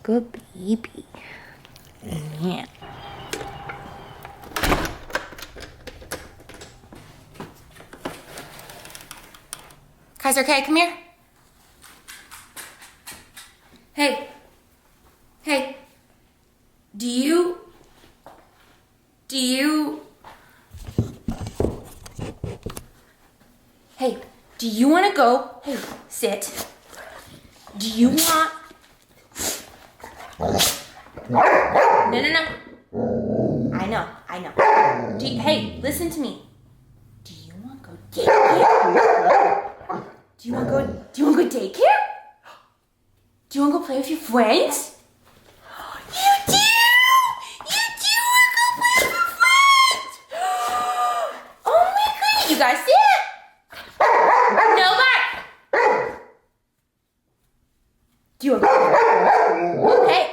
Good baby. Yeah. Kaiser, okay, come here. Hey. Hey. Do you... Hey, do you want to go? Hey, sit. Do you want... No. I know. Hey, listen to me. Do you want to go daycare? Do you want to go daycare? Do you want to go play with your friends? You do! You do want to go play with your friends! Oh my goodness! You guys see it? No, but... Do you want to go?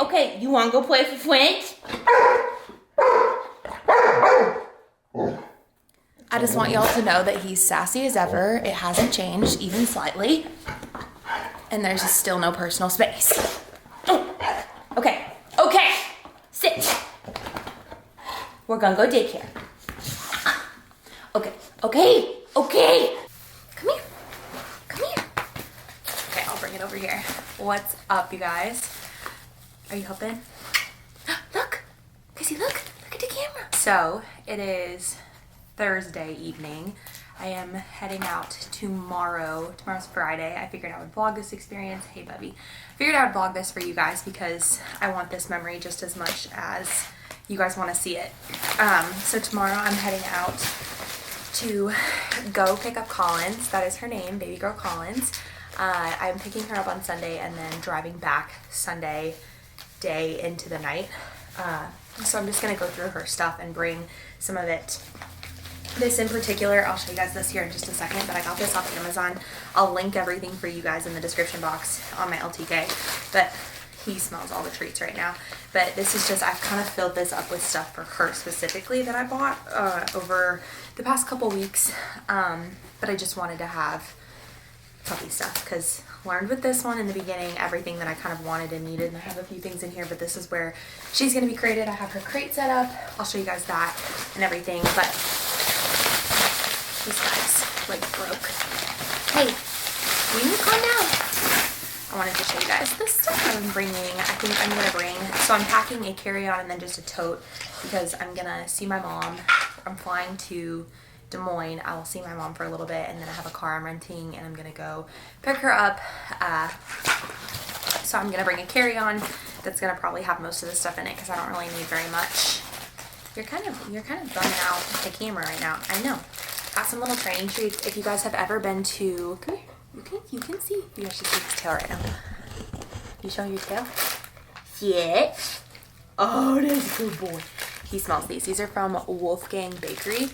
Okay. You want to go play with your friends? I just want y'all to know that he's sassy as ever. It hasn't changed, even slightly. And there's just still no personal space. Okay. Sit. We're gonna go daycare. Okay. Come here. Okay, I'll bring it over here. What's up, you guys? Are you helping? Look. Casey, look at the camera. So, it is Thursday evening. I am heading out tomorrow. Tomorrow's Friday. I figured I would vlog this experience. Hey, Bubby. Figured I would vlog this for you guys because I want this memory just as much as you guys want to see it. So tomorrow I'm heading out to go pick up Collins. That is her name, baby girl Collins. I'm picking her up on Sunday and then driving back Sunday day into the night. So I'm just going to go through her stuff and bring some of it. This in particular, I'll show you guys this here in just a second, but I got this off Amazon. I'll link everything for you guys in the description box on my LTK, but he smells all the treats right now. But this is just, I've kind of filled this up with stuff for her specifically that I bought over the past couple weeks, but I just wanted to have puppy stuff because learned with this one in the beginning everything that I kind of wanted and needed, and I have a few things in here, but this is where she's going to be crated. I have her crate set up. I'll show you guys that and everything, but this guy's like broke. Hey, will you calm down? I wanted to show you guys the stuff I'm bringing. I think I'm going to bring, so I'm packing a carry-on and then just a tote because I'm going to see my mom. I'm flying to Des Moines. I will see my mom for a little bit and then I have a car I'm renting and I'm going to go pick her up. So I'm going to bring a carry-on that's going to probably have most of the stuff in it because I don't really need very much. You're kind of bumming out the camera right now. I know. Got some little training treats. If you guys have ever been to, come here, you can see. You guys should see his tail right now. You showing your tail? Yeah. Oh, that's a good boy. He smells these. These are from Wolfgang Bakery.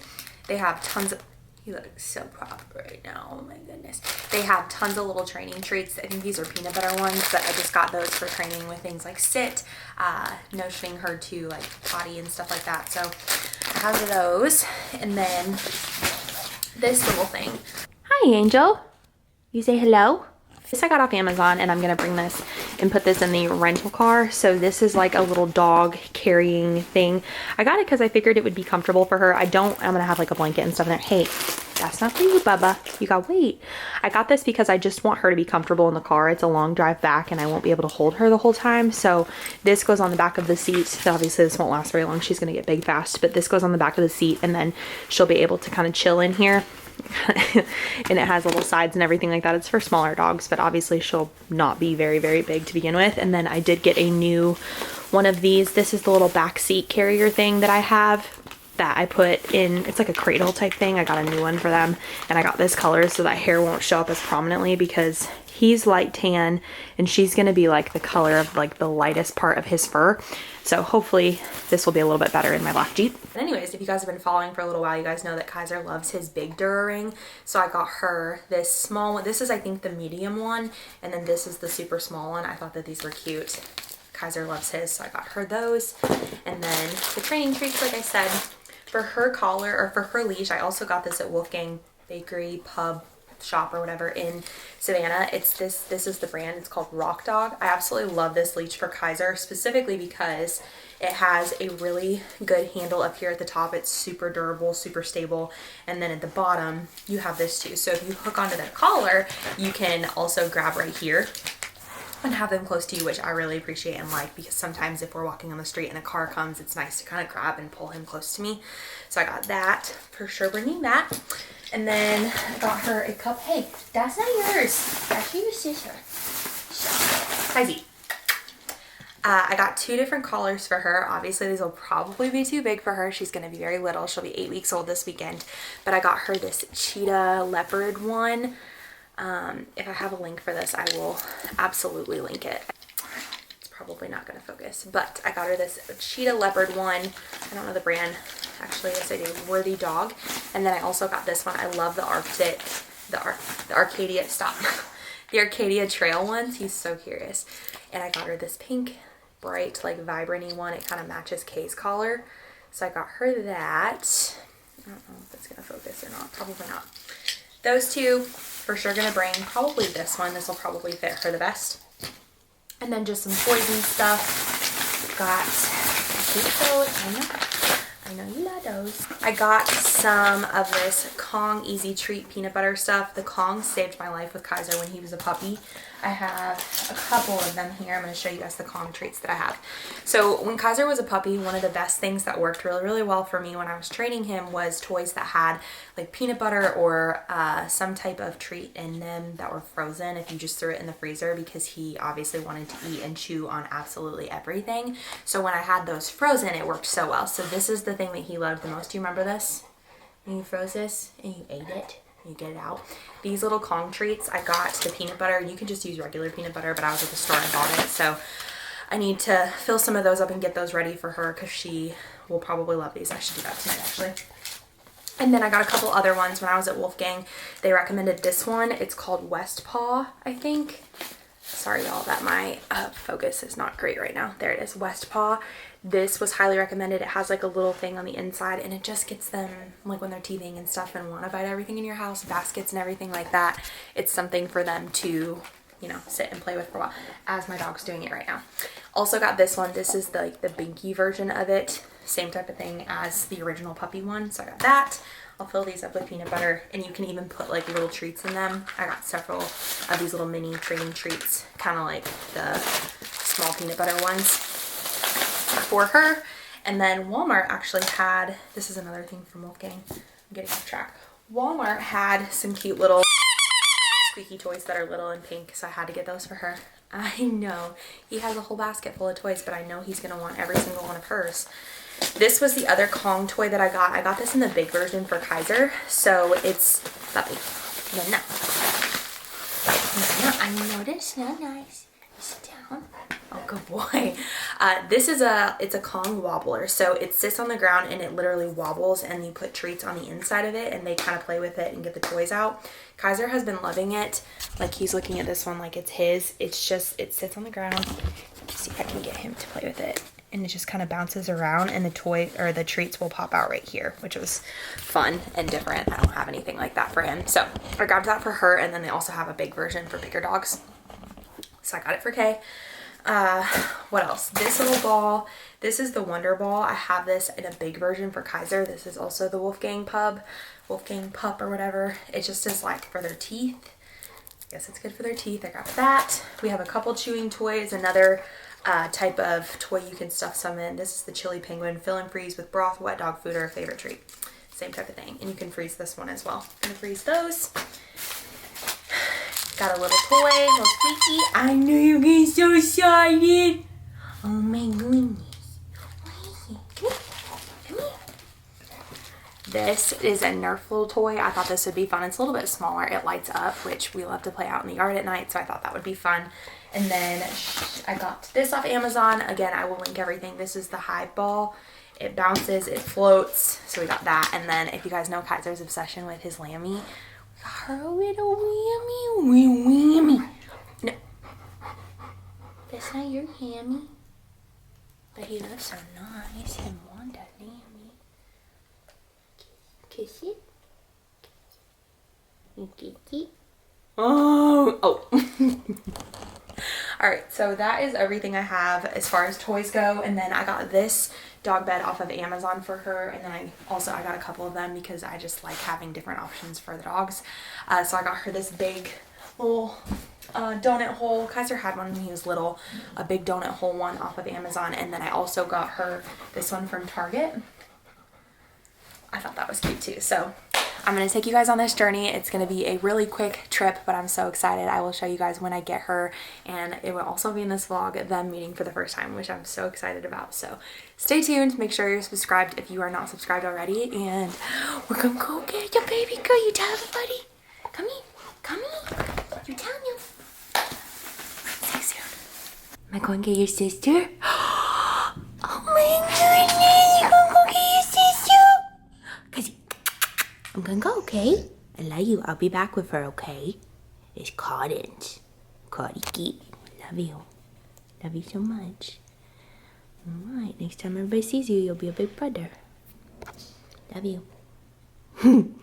They have tons of, he looks so proper right now. Oh my goodness. They have tons of little training treats. I think these are peanut butter ones, but I just got those for training with things like sit, notioning her to like potty and stuff like that. So I have those. And then this little thing. Hi, Angel. You say hello? This I got off Amazon and I'm going to bring this and put this in the rental car. So this is like a little dog carrying thing. I got it because I figured it would be comfortable for her. I'm going to have like a blanket and stuff in there. Hey, that's not for you, Bubba. You got weight. I got this because I just want her to be comfortable in the car. It's a long drive back and I won't be able to hold her the whole time. So this goes on the back of the seat. So obviously this won't last very long. She's going to get big fast, but this goes on the back of the seat and then she'll be able to kind of chill in here. And it has little sides and everything like that. It's for smaller dogs, but obviously she'll not be very, very big to begin with. And then I did get a new one of these. This is the little back seat carrier thing that I have that I put in. It's like a cradle type thing. I got a new one for them and I got this color so that hair won't show up as prominently because he's light tan and she's going to be like the color of like the lightest part of his fur. So hopefully this will be a little bit better in my black Jeep. But anyways, if you guys have been following for a little while, you guys know that Kaiser loves his big Dura ring. So I got her this small one. This is, I think, the medium one. And then this is the super small one. I thought that these were cute. Kaiser loves his, so I got her those. And then the training treats, like I said, for her collar or for her leash, I also got this at Wolfgang Bakery Pub shop or whatever in Savannah. It's this is the brand. It's called Rock Dog. I absolutely love this leash for Kaiser, specifically because it has a really good handle up here at the top. It's super durable, super stable. And then at the bottom, you have this too. So if you hook onto their collar, you can also grab right here and have them close to you, which I really appreciate and like, because sometimes if we're walking on the street and a car comes, it's nice to kind of grab and pull him close to me. So I got that, for sure bringing that. And then I got her a cup. Hey, that's not yours. That's your sister. Hi, Z. I got 2 different collars for her. Obviously, these will probably be too big for her. She's going to be very little. She'll be 8 weeks old this weekend. But I got her this cheetah leopard one. If I have a link for this, I will absolutely link it. It's probably not going to focus, but I got her this cheetah leopard one. I don't know the brand. Actually, yes I do. Worthy Dog. And then I also got this one. I love the Arctic, the Arcadia, stop. The Arcadia Trail ones. He's so curious. And I got her this pink, bright, like vibrant-y one. It kind of matches Kay's collar. So I got her that. I don't know if it's going to focus or not. Probably not. Those 2 for sure going to bring. Probably this one. This will probably fit her the best. And then just some toys and stuff. Got xoxo. I know you love those. I got some of this Kong Easy Treat peanut butter stuff. The Kong saved my life with Kaiser when he was a puppy. I have a couple of them here. I'm going to show you guys the Kong treats that I have. So when Kaiser was a puppy, one of the best things that worked really, really well for me when I was training him was toys that had like peanut butter or some type of treat in them that were frozen if you just threw it in the freezer, because he obviously wanted to eat and chew on absolutely everything. So when I had those frozen, it worked so well. So this is the thing that he loved the most. Do you remember this? And you froze this and you ate it. You get it out. These little Kong treats, I got the peanut butter. You can just use regular peanut butter, but I was at the store and bought it. So I need to fill some of those up and get those ready for her, because she will probably love these. I should do that tonight, actually. And then I got a couple other ones when I was at Wolfgang. They recommended this one. It's called West Paw, I think. Sorry, y'all, that my focus is not great right now. There it is, West Paw. This was highly recommended. It has like a little thing on the inside, and it just gets them, like when they're teething and stuff and want to bite everything in your house, baskets and everything like that. It's something for them to, you know, sit and play with for a while, as my dog's doing it right now. Also got this one. This is the binky version of it. Same type of thing as the original puppy one. So I got that. I'll fill these up with peanut butter, and you can even put like little treats in them. I got several of these little mini training treats, kind of like the small peanut butter ones for her. And then Walmart actually had, this is another thing from Wolfgang, I'm getting off track. Walmart had some cute little squeaky toys that are little and pink, so I had to get those for her. I know, he has a whole basket full of toys, but I know he's going to want every single one of hers. This was the other Kong toy that I got. I got this in the big version for Kaiser, so it's puppy. No, I know this, not nice. Sit down. Oh, good boy. This is it's a Kong wobbler. So it sits on the ground and it literally wobbles, and you put treats on the inside of it and they kind of play with it and get the toys out. Kaiser has been loving it. Like, he's looking at this one like it's his. It's just, it sits on the ground. Let's see if I can get him to play with it. And it just kind of bounces around, and the toy or the treats will pop out right here, which was fun and different. I don't have anything like that for him. So I grabbed that for her, and then they also have a big version for bigger dogs. So I got it for Kay. What else? This little ball. This is the Wonder Ball. I have this in a big version for Kaiser. This is also the Wolfgang Pup or whatever. It just is like for their teeth. I guess it's good for their teeth. I got that. We have a couple chewing toys. Another type of toy you can stuff some in. This is the Chili Penguin. Fill and freeze with broth, wet dog food, or a favorite treat. Same type of thing. And you can freeze this one as well. I'm gonna freeze those. Got a little toy, little squeaky. I know you're getting so excited. Oh my goodness. Come here. Come here. This is a Nerf little toy. I thought this would be fun. It's a little bit smaller. It lights up, which we love to play out in the yard at night, so I thought that would be fun. And then I got this off Amazon. Again, I will link everything. This is the Hive Ball. It bounces, it floats. So we got that. And then if you guys know Kaiser's obsession with his Lammy, we got her a little whammy. No. That's not your hammy. But he looks so nice. He wants that Lammy. Kiss it. Oh. All right, so that is everything I have as far as toys go. And then I got this dog bed off of Amazon for her. And then I got a couple of them because I just like having different options for the dogs. So I got her this big little donut hole. Kaiser had one when he was little, a big donut hole one off of Amazon. And then I also got her this one from Target. I thought that was cute too. So I'm going to take you guys on this journey. It's going to be a really quick trip, but I'm so excited. I will show you guys when I get her, and it will also be in this vlog, them meeting for the first time, which I'm so excited about. So stay tuned. Make sure you're subscribed if you are not subscribed already, and we're going to go get your baby girl. You tell everybody. Come here. Come here. You tell them. See you soon. Am I going to get your sister? Oh my goodness. You're going to go get your sister? Cause I'm gonna go, okay? I love you. I'll be back with her, okay? It's Cotton's. Cotty. Love you. Love you so much. Alright, next time everybody sees you, you'll be a big brother. Love you. Good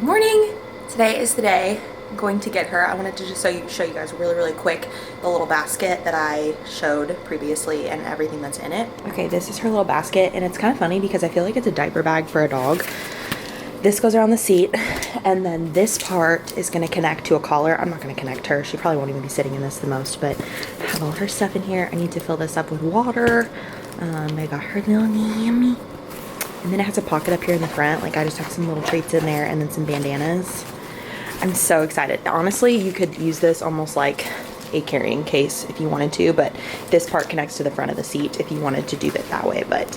morning. Today is the day I'm going to get her. I wanted to just show you guys really quick the little basket that I showed previously and everything that's in it. Okay, this is her little basket, and it's kind of funny because I feel like it's a diaper bag for a dog. This goes around the seat, and then this part is going to connect to a collar. I'm not going to connect her. She probably won't even be sitting in this the most, but I have all her stuff in here. I need to fill this up with water. I got her little yummy. And then it has a pocket up here in the front. Like, I just have some little treats in there and then some bandanas. I'm so excited. Honestly, you could use this almost like a carrying case if you wanted to, but this part connects to the front of the seat if you wanted to do it that way. But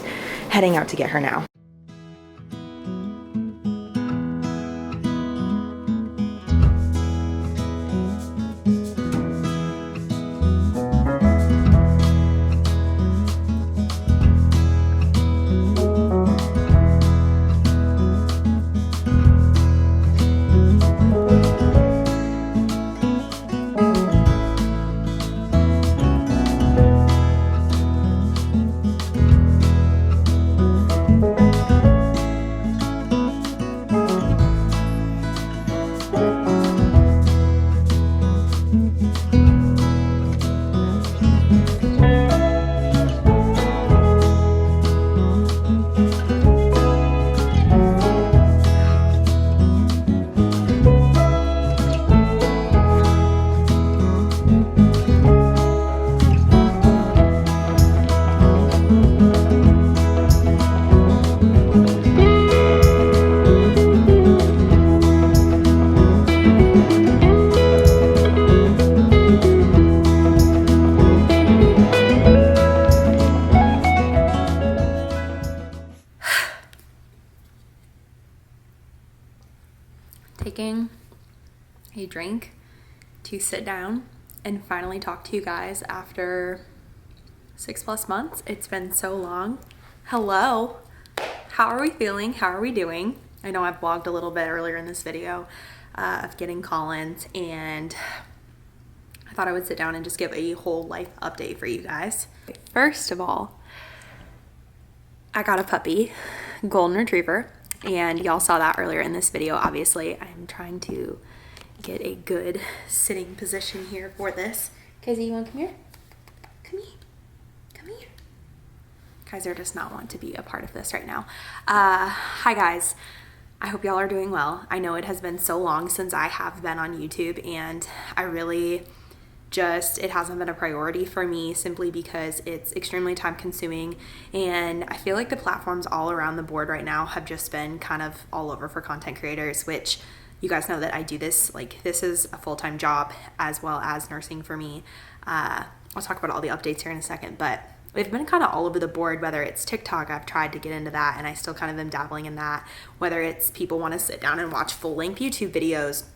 heading out to get her now. Taking a drink to sit down and finally talk to you guys after 6+ months. It's been so long. Hello. How are we feeling? How are we doing? I know I've vlogged a little bit earlier in this video of getting Collins, and I thought I would sit down and just give a whole life update for you guys. First of all, I got a puppy, golden retriever. And y'all saw that earlier in this video. Obviously, I'm trying to get a good sitting position here for this. Kaiser, you want to come here? Come here. Come here. Kaiser does not want to be a part of this right now. Hi guys. I hope y'all are doing well. I know it has been so long since I have been on YouTube, and I really it hasn't been a priority for me simply because it's extremely time consuming, and I feel like the platforms all around the board right now have just been kind of all over for content creators, which you guys know that I do this, like, this is a full-time job as well as nursing for me. I'll talk about all the updates here in a second, but they've been kind of all over the board. Whether it's TikTok, I've tried to get into that and I still kind of am dabbling in that. Whether it's people want to sit down and watch full-length YouTube videos,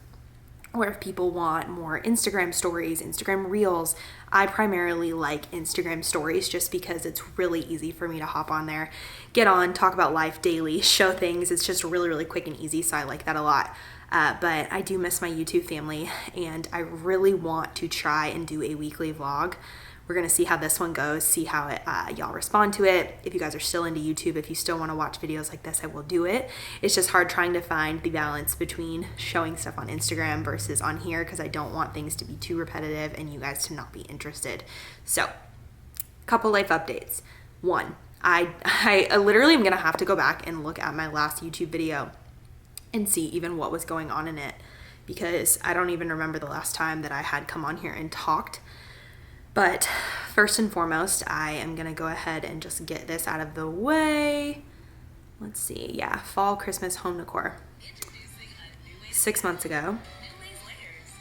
or if people want more Instagram stories, Instagram reels. I primarily like Instagram stories just because it's really easy for me to hop on there, get on, talk about life daily, show things. It's just really quick and easy, so I like that a lot. But I do miss my YouTube family, and I really want to try and do a weekly vlog we're gonna see how this one goes, see how it, y'all respond to it. If you guys are still into YouTube, if you still wanna watch videos like this, I will do it. It's just hard trying to find the balance between showing stuff on Instagram versus on here, because I don't want things to be too repetitive and you guys to not be interested. So, couple life updates. One, I literally am gonna have to go back and look at my last YouTube video and see even what was going on in it, because I don't even remember the last time that I had come on here and talked. But first and foremost, I am gonna go ahead and just get this out of the way. Let's see, yeah, fall Christmas home decor. 6 months ago.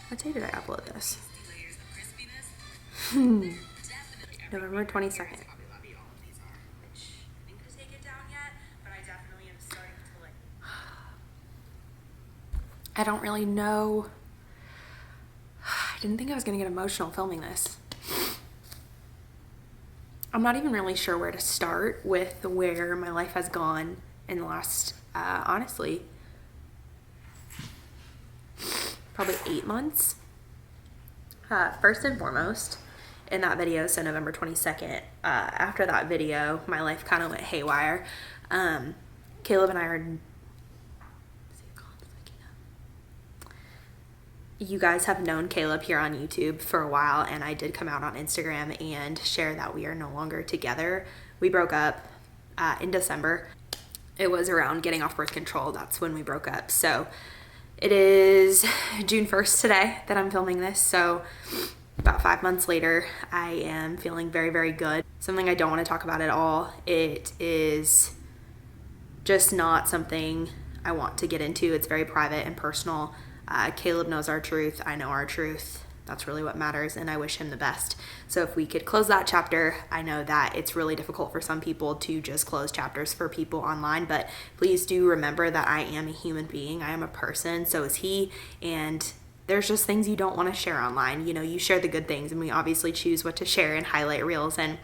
What day did I upload this? November 22nd. I don't really know. I didn't think I was gonna get emotional filming this. I'm not even really sure where to start with where my life has gone in the last, honestly, probably 8 months. First and foremost, in that video, so November 22nd, after that video, my life kind of went haywire. Caleb and I are, you guys have known Caleb here on YouTube for a while, and I did come out on Instagram and share that we are no longer together. We broke up in December. It was around getting off birth control. That's when we broke up. So it is June 1st today that I'm filming this. So about 5 months later, I am feeling very, very good. Something I don't want to talk about at all. It is just not something I want to get into. It's very private and personal. Caleb knows our truth. I know our truth. That's really what matters, and I wish him the best. So if we could close that chapter, I know that it's really difficult for some people to just close chapters for people online, but please do remember that I am a human being. I am a person, so is he, and there's just things you don't want to share online. You know, you share the good things, and we obviously choose what to share in highlight reels, and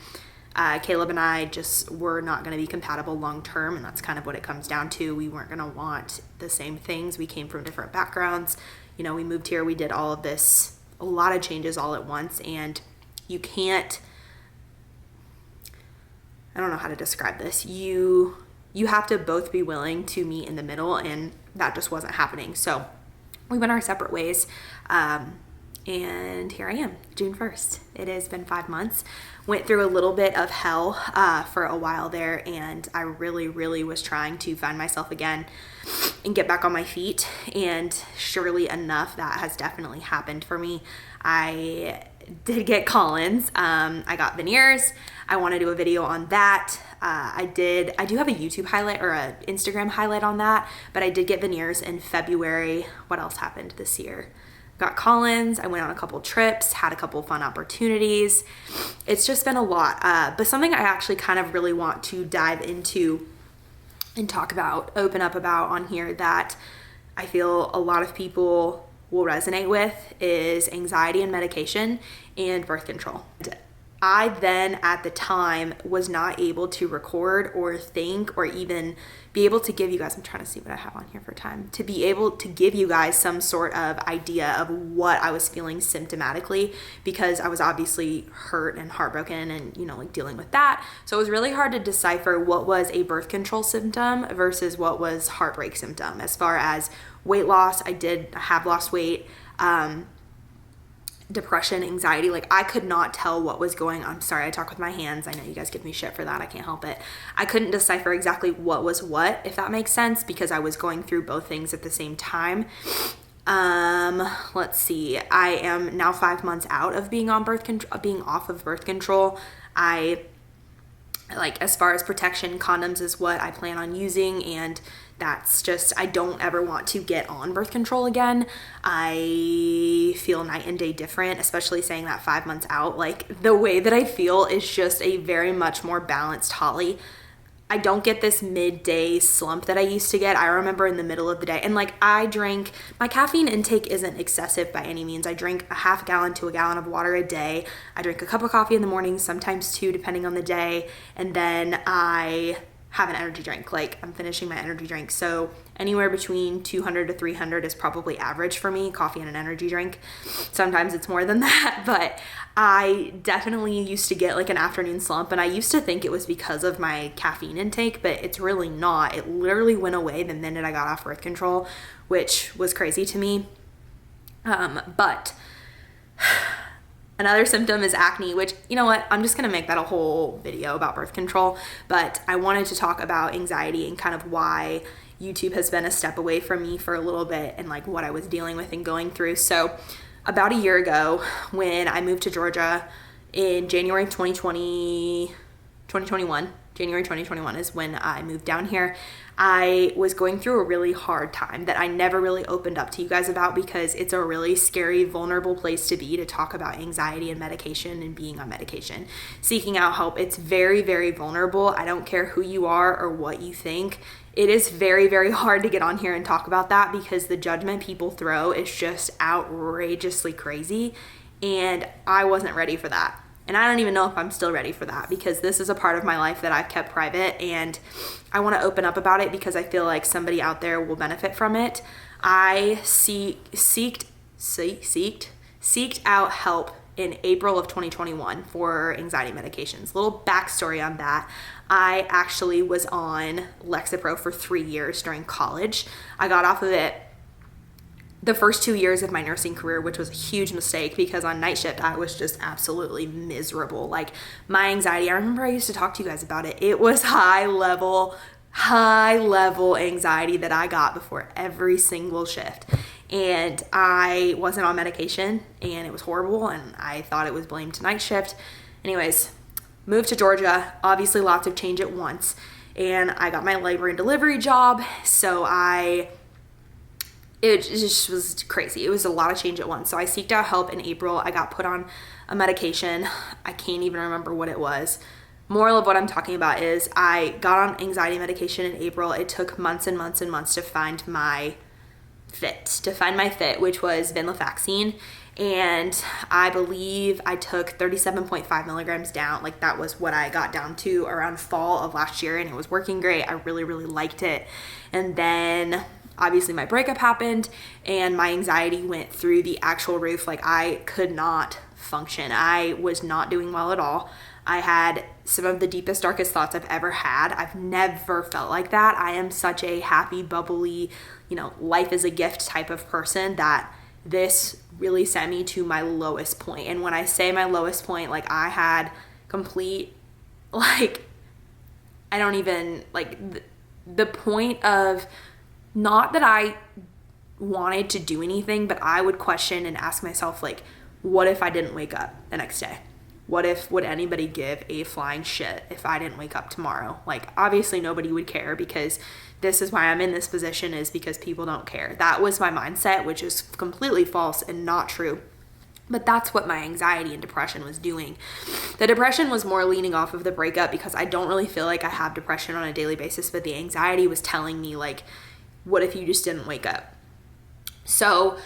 Caleb and I just were not going to be compatible long term, and that's kind of what it comes down to. We weren't going to want the same things. We came from different backgrounds. You know, we moved here, we did all of this, a lot of changes all at once, and you can't, I don't know how to describe this. You have to both be willing to meet in the middle, and that just wasn't happening. So we went our separate ways, and here I am, June 1st. It has been 5 months. Went through a little bit of hell for a while there, and I really, really was trying to find myself again and get back on my feet, and surely enough, that has definitely happened for me. I did get Collins. I got veneers. I want to do a video on that. I do have a YouTube highlight or an Instagram highlight on that, but I did get veneers in February. What else happened this year? Got Collins. I went on a couple trips, had a couple fun opportunities. It's just been a lot, but something I actually kind of really want to dive into and talk about, open up about on here that I feel a lot of people will resonate with is anxiety and medication and birth control. I then at the time was not able to record or think or even be able to give you guys, I'm trying to see what I have on here for time, to be able to give you guys some sort of idea of what I was feeling symptomatically, because I was obviously hurt and heartbroken and, you know, like dealing with that. So it was really hard to decipher what was a birth control symptom versus what was heartbreak symptom. As far as weight loss, I have lost weight. Depression, anxiety, like I could not tell what was going on. I'm sorry, I talk with my hands. I know you guys give me shit for that. I can't help it. I couldn't decipher exactly what was what, if that makes sense, because I was going through both things at the same time. Let's see. I am now 5 months out of being on birth control, being off of birth control. As far as protection, condoms is what I plan on using, and that's just, I don't ever want to get on birth control again. I feel night and day different, especially saying that 5 months out. Like, the way that I feel is just a very much more balanced Holley. I don't get this midday slump that I used to get. I remember in the middle of the day, and like I drink, my caffeine intake isn't excessive by any means. I drink a half gallon to a gallon of water a day. I drink a cup of coffee in the morning, sometimes two, depending on the day. And then I have an energy drink. Like, I'm finishing my energy drink. So anywhere between 200 to 300 is probably average for me, coffee and an energy drink. Sometimes it's more than that, but I definitely used to get like an afternoon slump, and I used to think it was because of my caffeine intake, but it's really not. It literally went away the minute I got off birth control, which was crazy to me. But another symptom is acne, which, you know what, I'm just going to make that a whole video about birth control, but I wanted to talk about anxiety and kind of why YouTube has been a step away from me for a little bit, and like what I was dealing with and going through. So about a year ago, when I moved to Georgia in January of 2021, January 2021 is when I moved down here. I was going through a really hard time that I never really opened up to you guys about, because it's a really scary, vulnerable place to be, to talk about anxiety and medication and being on medication, seeking out help. It's very, very vulnerable. I don't care who you are or what you think. It is very, very hard to get on here and talk about that, because the judgment people throw is just outrageously crazy. And I wasn't ready for that. And I don't even know if I'm still ready for that, because this is a part of my life that I've kept private, and I want to open up about it because I feel like somebody out there will benefit from it. I seeked out help in April of 2021 for anxiety medications. Little backstory on that. I actually was on Lexapro for 3 years during college. I got off of it the first 2 years of my nursing career, which was a huge mistake, because on night shift, I was just absolutely miserable. Like, my anxiety, I remember I used to talk to you guys about it. It was high level anxiety that I got before every single shift. And I wasn't on medication, and it was horrible, and I thought it was blamed to night shift. Anyways, moved to Georgia, obviously lots of change at once. And I got my labor and delivery job, so it just was crazy. It was a lot of change at once. So I seeked out help in April. I got put on a medication. I can't even remember what it was. Moral of what I'm talking about is I got on anxiety medication in April. It took months and months and months to find my fit, which was venlafaxine. And I believe I took 37.5 milligrams down. Like, that was what I got down to around fall of last year, and it was working great. I really, really liked it. And then obviously my breakup happened, and my anxiety went through the actual roof. Like, I could not function. I was not doing well at all. I had some of the deepest, darkest thoughts I've ever had. I've never felt like that. I am such a happy, bubbly, life is a gift type of person, that this really sent me to my lowest point. And when I say my lowest point, like, I had complete, like, I don't even, like, the point of, not that I wanted to do anything, but I would question and ask myself, like, what if I didn't wake up the next day? Would anybody give a flying shit if I didn't wake up tomorrow? Like, obviously nobody would care, because this is why I'm in this position, is because people don't care. That was my mindset, which is completely false and not true. But that's what my anxiety and depression was doing. The depression was more leaning off of the breakup, because I don't really feel like I have depression on a daily basis, but the anxiety was telling me, like, what if you just didn't wake up? So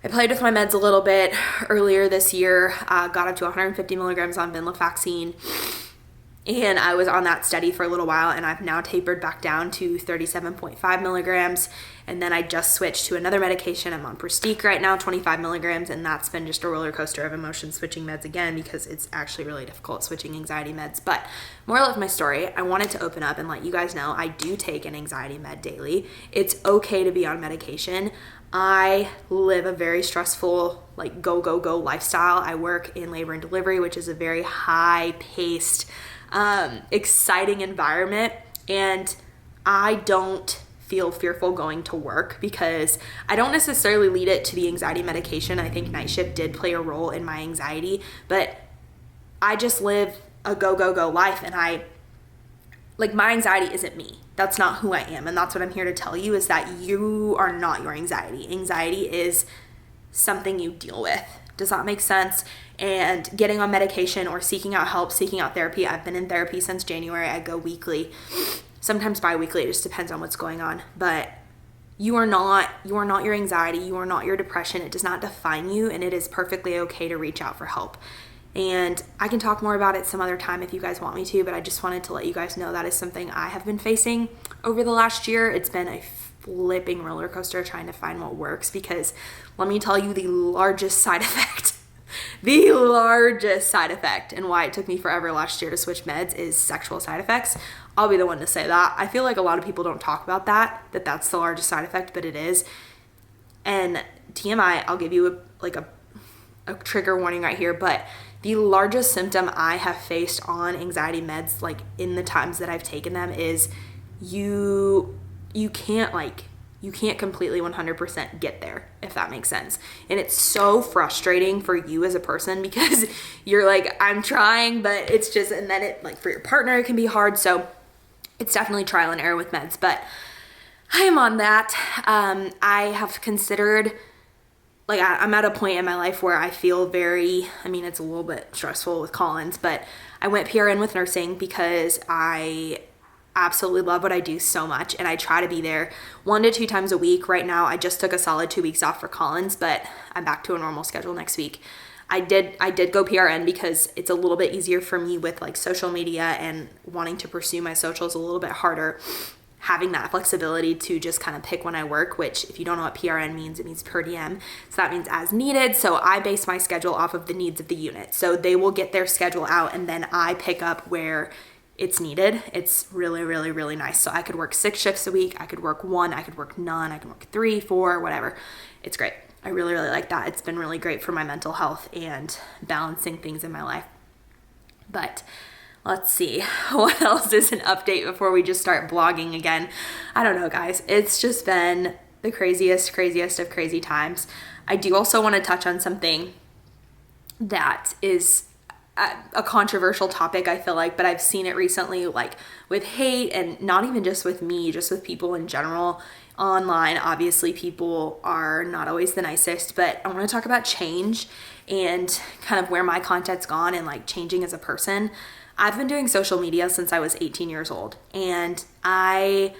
I played with my meds a little bit earlier this year, got up to 150 milligrams on venlafaxine, and I was on that steady for a little while, and I've now tapered back down to 37.5 milligrams, and then I just switched to another medication. I'm on Prestique right now, 25 milligrams, and that's been just a roller coaster of emotions switching meds again, because it's actually really difficult switching anxiety meds. But moral of my story, I wanted to open up and let you guys know I do take an anxiety med daily. It's okay to be on medication. I live a very stressful, like, go lifestyle. I work in labor and delivery, which is a very high-paced, exciting environment, and I don't feel fearful going to work, because I don't necessarily lead it to the anxiety medication. I think night shift did play a role in my anxiety, but I just live a go life, and my anxiety isn't me. That's not who I am, and that's what I'm here to tell you, is that you are not your anxiety. Anxiety is something you deal with. Does that make sense? And getting on medication or seeking out help, seeking out therapy. I've been in therapy since January. I go weekly, sometimes bi-weekly. It just depends on what's going on. But you are not your anxiety. You are not your depression. It does not define you, and it is perfectly okay to reach out for help. And I can talk more about it some other time if you guys want me to, but I just wanted to let you guys know that is something I have been facing over the last year. It's been a flipping roller coaster trying to find what works, because let me tell you, the largest side effect and why it took me forever last year to switch meds is sexual side effects. I'll be the one to say that. I feel like a lot of people don't talk about that's the largest side effect, but it is. And TMI, I'll give you a trigger warning right here, but the largest symptom I have faced on anxiety meds, like in the times that I've taken them, is you can't completely 100% get there, if that makes sense. And it's so frustrating for you as a person, because you're like, I'm trying, but it's just, and then it, like, for your partner, it can be hard. So it's definitely trial and error with meds, but I am on that. I have considered, like, I'm at a point in my life where I feel it's a little bit stressful with Collins, but I went PRN with nursing because I absolutely love what I do so much, and I try to be there 1 to 2 times a week. Right now, I just took a solid 2 weeks off for Collins, but I'm back to a normal schedule next week. I did go PRN because it's a little bit easier for me with, like, social media and wanting to pursue my socials a little bit harder, having that flexibility to just kind of pick when I work, which, if you don't know what PRN means, it means per diem. So that means as needed. So I base my schedule off of the needs of the unit. So they will get their schedule out, and then I pick up where it's needed. It's really, really, really nice. So I could work 6 shifts a week. I could work 1, I could work none, I can work 3, 4, whatever. It's great. I really, really like that. It's been really great for my mental health and balancing things in my life. But let's see, what else is an update before we just start blogging again? I don't know, guys. It's just been the craziest of crazy times. I do also want to touch on something that is a controversial topic, I feel like, but I've seen it recently, like with hate, and not even just with me, just with people in general online. Obviously, people are not always the nicest, but I want to talk about change and kind of where my content's gone and, like, changing as a person. I've been doing social media since I was 18 years old, and I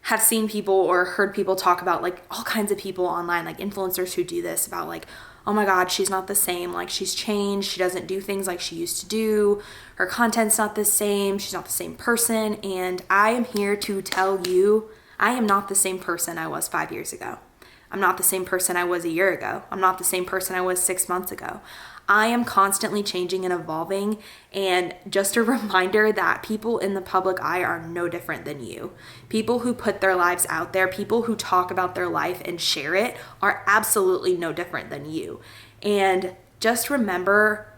have seen people or heard people talk about, like, all kinds of people online, like influencers who do this, about, like, oh my God, she's not the same. Like, she's changed. She doesn't do things like she used to do. Her content's not the same. She's not the same person. And I am here to tell you, I am not the same person I was 5 years ago. I'm not the same person I was a year ago. I'm not the same person I was 6 months ago. I am constantly changing and evolving, and just a reminder that people in the public eye are no different than you. People who put their lives out there, people who talk about their life and share it, are absolutely no different than you. And just remember,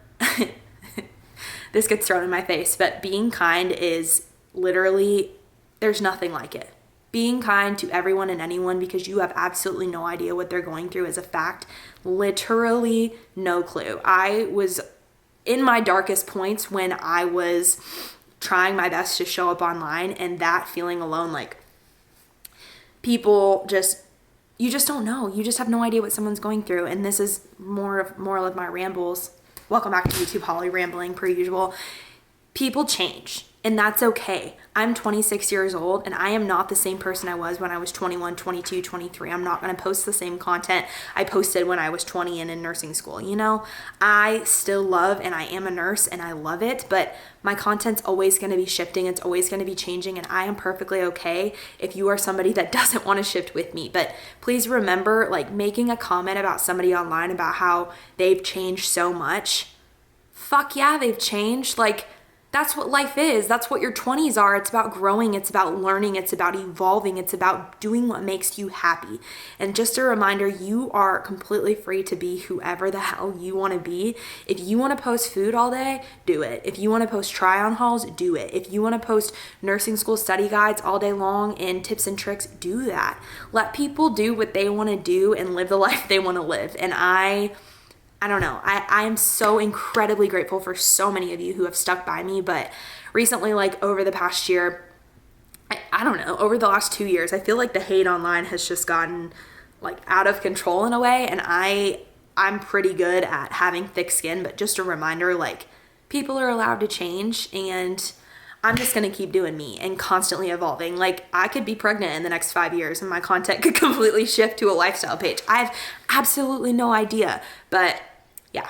this gets thrown in my face, but being kind is literally, there's nothing like it. Being kind to everyone and anyone, because you have absolutely no idea what they're going through, is a fact. Literally no clue. I was in my darkest points when I was trying my best to show up online, and that feeling alone, like, people just, you just don't know. You just have no idea what someone's going through. And this is more of my rambles. Welcome back to YouTube, Holley rambling per usual. People change, and that's okay. I'm 26 years old, and I am not the same person I was when I was 21, 22, 23. I'm not going to post the same content I posted when I was 20 and in nursing school. You know, I still love, and I am a nurse, and I love it, but my content's always going to be shifting. It's always going to be changing, and I am perfectly okay if you are somebody that doesn't want to shift with me. But please remember, like, making a comment about somebody online about how they've changed so much. Fuck yeah, they've changed. Like, that's what life is. That's what your 20s are. It's about growing. It's about learning. It's about evolving. It's about doing what makes you happy. And just a reminder, you are completely free to be whoever the hell you want to be. If you want to post food all day, do it. If you want to post try-on hauls, do it. If you want to post nursing school study guides all day long and tips and tricks, do that. Let people do what they want to do and live the life they want to live. And I don't know. I am so incredibly grateful for so many of you who have stuck by me. But recently, like over the past year, I don't know, over the last 2 years, I feel like the hate online has just gotten like out of control in a way. And I'm pretty good at having thick skin, but just a reminder, like, people are allowed to change, and I'm just going to keep doing me and constantly evolving. Like, I could be pregnant in the next 5 years and my content could completely shift to a lifestyle page. I have absolutely no idea. But yeah,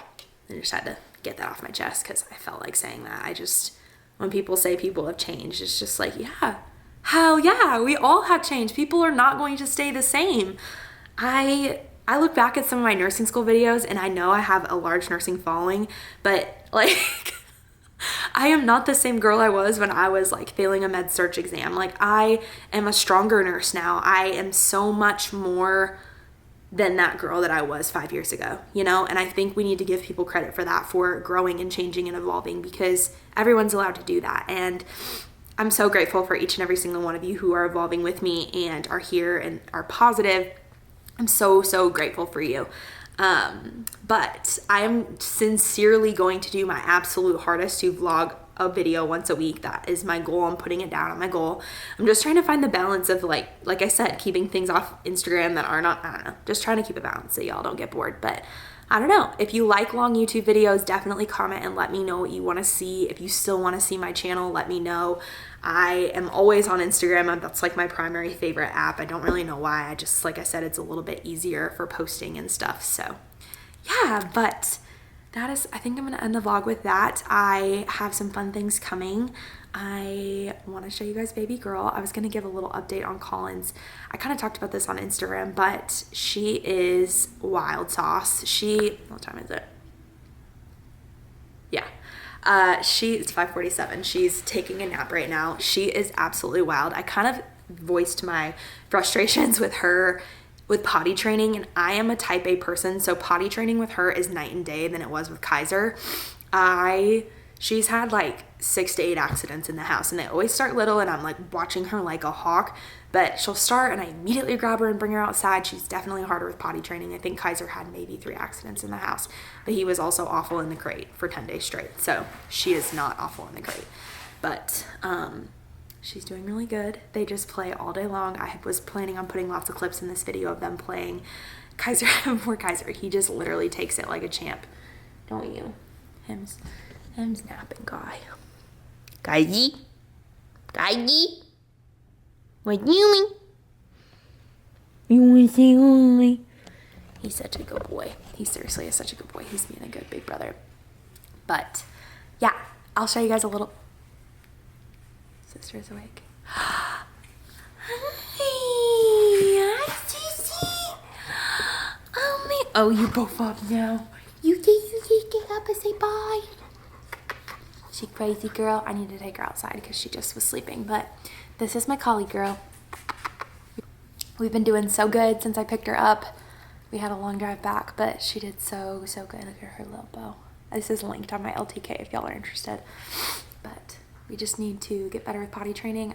I just had to get that off my chest because I felt like saying that. When people say people have changed, it's just like, yeah, hell yeah, we all have changed. People are not going to stay the same. I look back at some of my nursing school videos and I know I have a large nursing following, but like I am not the same girl I was when I was like failing a med search exam. Like I am a stronger nurse now. I am so much more than that girl that I was 5 years ago, you know? And I think we need to give people credit for that, for growing and changing and evolving, because everyone's allowed to do that. And I'm so grateful for each and every single one of you who are evolving with me and are here and are positive. I'm so, so grateful for you. But I am sincerely going to do my absolute hardest to vlog a video once a week. That is my goal. I'm putting it down on my goal. I'm just trying to find the balance of like I said, keeping things off Instagram that are not, I don't know, just trying to keep a balance so y'all don't get bored. But I don't know. If you like long YouTube videos, definitely comment and let me know what you want to see. If you still want to see my channel, let me know. I am always on Instagram. That's like my primary favorite app. I don't really know why. I just, like I said, it's a little bit easier for posting and stuff. So yeah, but that is, I think I'm going to end the vlog with that. I have some fun things coming. I want to show you guys baby girl. I was going to give a little update on Collins. I kind of talked about this on Instagram, but she is wild sauce. What time is it? Yeah. It's 5:47. She's taking a nap right now. She is absolutely wild. I kind of voiced my frustrations with her with potty training, and I am a type A person, so potty training with her is night and day than it was with Kaiser. She's had like 6 to 8 accidents in the house, and they always start little, and I'm like watching her like a hawk, but she'll start and I immediately grab her and bring her outside. She's definitely harder with potty training. I think Kaiser had maybe 3 accidents in the house, but he was also awful in the crate for 10 days straight. So she is not awful in the crate, but she's doing really good. They just play all day long. I was planning on putting lots of clips in this video of them playing. Kaiser, poor Kaiser, he just literally takes it like a champ. Don't you? Him's napping, guy. Kaiji? What you doing? You want to say hi? He's such a good boy. He seriously is such a good boy. He's being a good big brother. But yeah, I'll show you guys a little. Sister's awake. Hi, Sissy. Oh, you both up now. You get up and say bye. She crazy girl. I need to take her outside because she just was sleeping. But this is my collie girl. We've been doing so good since I picked her up. We had a long drive back, but she did so good. Look at her little bow. This is linked on my LTK if y'all are interested. But we just need to get better with potty training.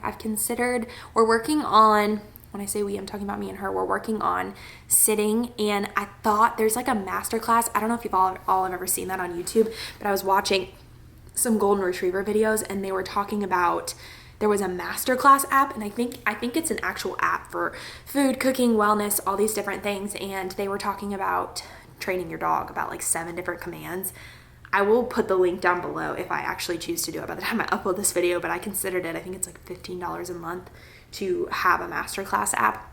We're working on, when I say we, I'm talking about me and her, we're working on sitting, and I thought there's like a master class. I don't know if you've all have ever seen that on YouTube, but I was watching some golden retriever videos and they were talking about, there was a master class app, and I think it's an actual app for food, cooking, wellness, all these different things, and they were talking about training your dog, about like 7 different commands. I will put the link down below if I actually choose to do it by the time I upload this video, but I considered it. I think it's like $15 a month to have a masterclass app.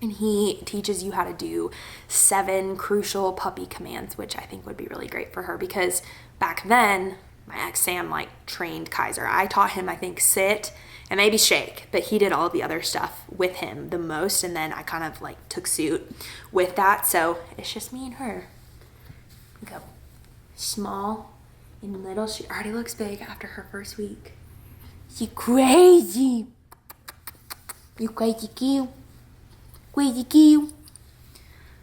And he teaches you how to do 7 crucial puppy commands, which I think would be really great for her, because back then, my ex Sam like trained Kaiser. I taught him, I think, sit and maybe shake, but he did all of the other stuff with him the most, and then I kind of like took suit with that. So it's just me and her. Go. Small and little. She already looks big after her first week. She crazy. You crazy cute. Crazy cute.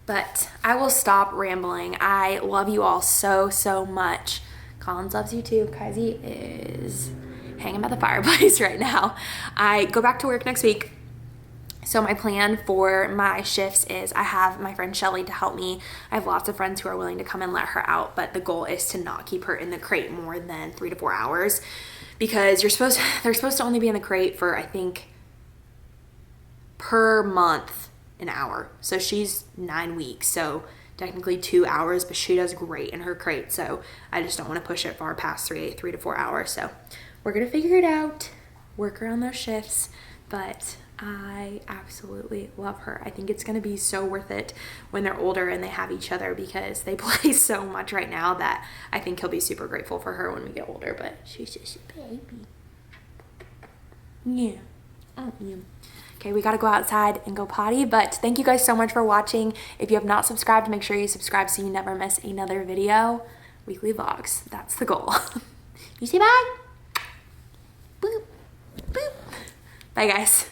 But I will stop rambling. I love you all so much. Collins loves you too. Kaisi is hanging by the fireplace right now. I go back to work next week. So my plan for my shifts is I have my friend Shelly to help me. I have lots of friends who are willing to come and let her out, but the goal is to not keep her in the crate more than 3 to 4 hours, because they're supposed to only be in the crate for, I think, per month an hour. So she's 9 weeks, so technically 2 hours, but she does great in her crate. So I just don't want to push it far past 3 to 4 hours. So we're gonna figure it out, work around those shifts, but I absolutely love her. I think it's going to be so worth it when they're older and they have each other, because they play so much right now that I think he'll be super grateful for her when we get older. But she's just a baby. Yeah. Oh, yeah. Okay, we got to go outside and go potty, but thank you guys so much for watching. If you have not subscribed, make sure you subscribe so you never miss another video. Weekly vlogs, that's the goal. You say bye? Boop, boop. Bye, guys.